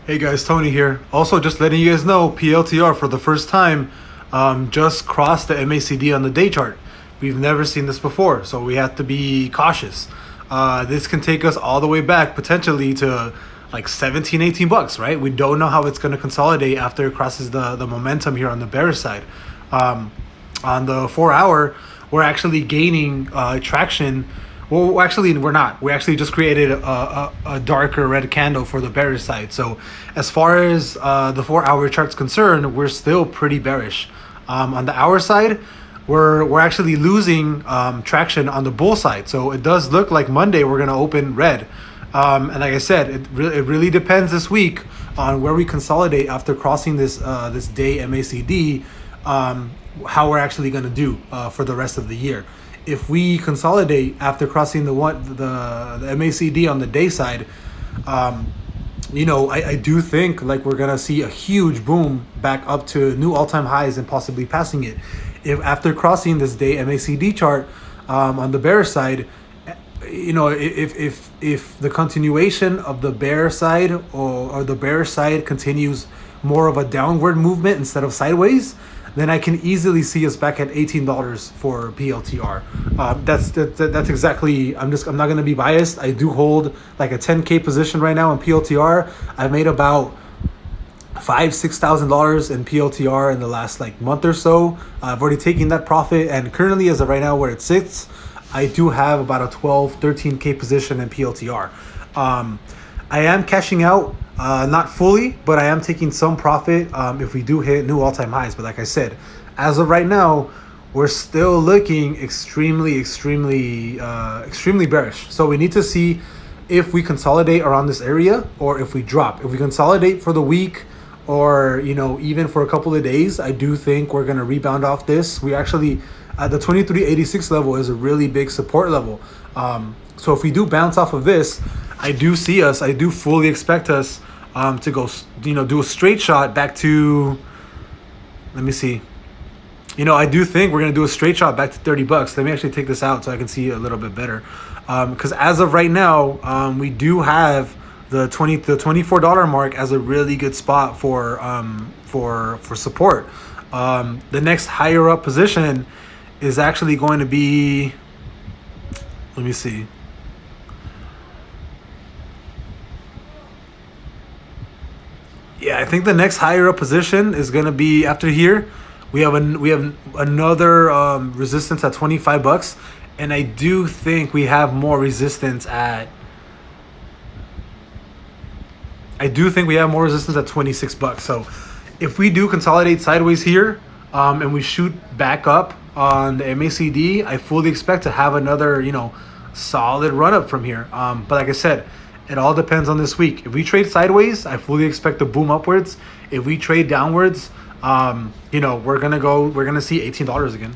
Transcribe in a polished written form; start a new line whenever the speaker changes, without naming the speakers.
Hey guys, Tony here. Also, just letting you guys know, PLTR for the first time just crossed the MACD on the day chart. We've never seen this before, so we have to be cautious. This can take us all the way back potentially to like 17, 18 bucks, right? We don't know how it's going to consolidate after it crosses the momentum here on the bearish side. On the 4 hour, we're actually gaining traction. Well, actually, we're not. We actually just created a darker red candle for the bearish side. So as far as the 4 hour chart's concerned, we're still pretty bearish. On the hour side, we're actually losing traction on the bull side. So it does look like Monday we're going to open red. And like I said, it really depends this week on where we consolidate after crossing this day MACD, how we're actually going to do for the rest of the year. If we consolidate after crossing the MACD on the day side, I do think like we're gonna see a huge boom back up to new all-time highs and possibly passing it. If after crossing this day MACD chart on the bear side, if the continuation of the bear side or the bearish side continues more of a downward movement instead of sideways, then I can easily see us back at $18 for PLTR. That's exactly. I'm not gonna be biased. I do hold like a 10K position right now in PLTR. I've made about $5,000-6,000 in PLTR in the last like month or so. I've already taken that profit, and currently, as of right now, where it sits, I do have about a 12-13K position in PLTR. I am cashing out, not fully, but I am taking some profit if we do hit new all-time highs. But like I said, as of right now, we're still looking extremely bearish. So we need to see if we consolidate around this area or if we drop. If we consolidate for the week or even for a couple of days, I do think we're going to rebound off this. We actually at the 2386 level is a really big support level. So if we do bounce off of this, I do fully expect us to go, do a straight shot back to, let me see. I do think we're going to do a straight shot back to 30 bucks. Let me actually take this out so I can see a little bit better. Because as of right now, we do have the $24 mark as a really good spot for support. The next higher up position is actually going to be, let me see. Yeah, I think the next higher up position is going to be after here. We have another resistance at 25 bucks, and I do think we have more resistance at 26 bucks. So if we do consolidate sideways here and we shoot back up on the MACD, I fully expect to have another solid run up from here. But like I said, it all depends on this week. If we trade sideways, I fully expect to boom upwards. If we trade downwards, we're gonna see $18 again.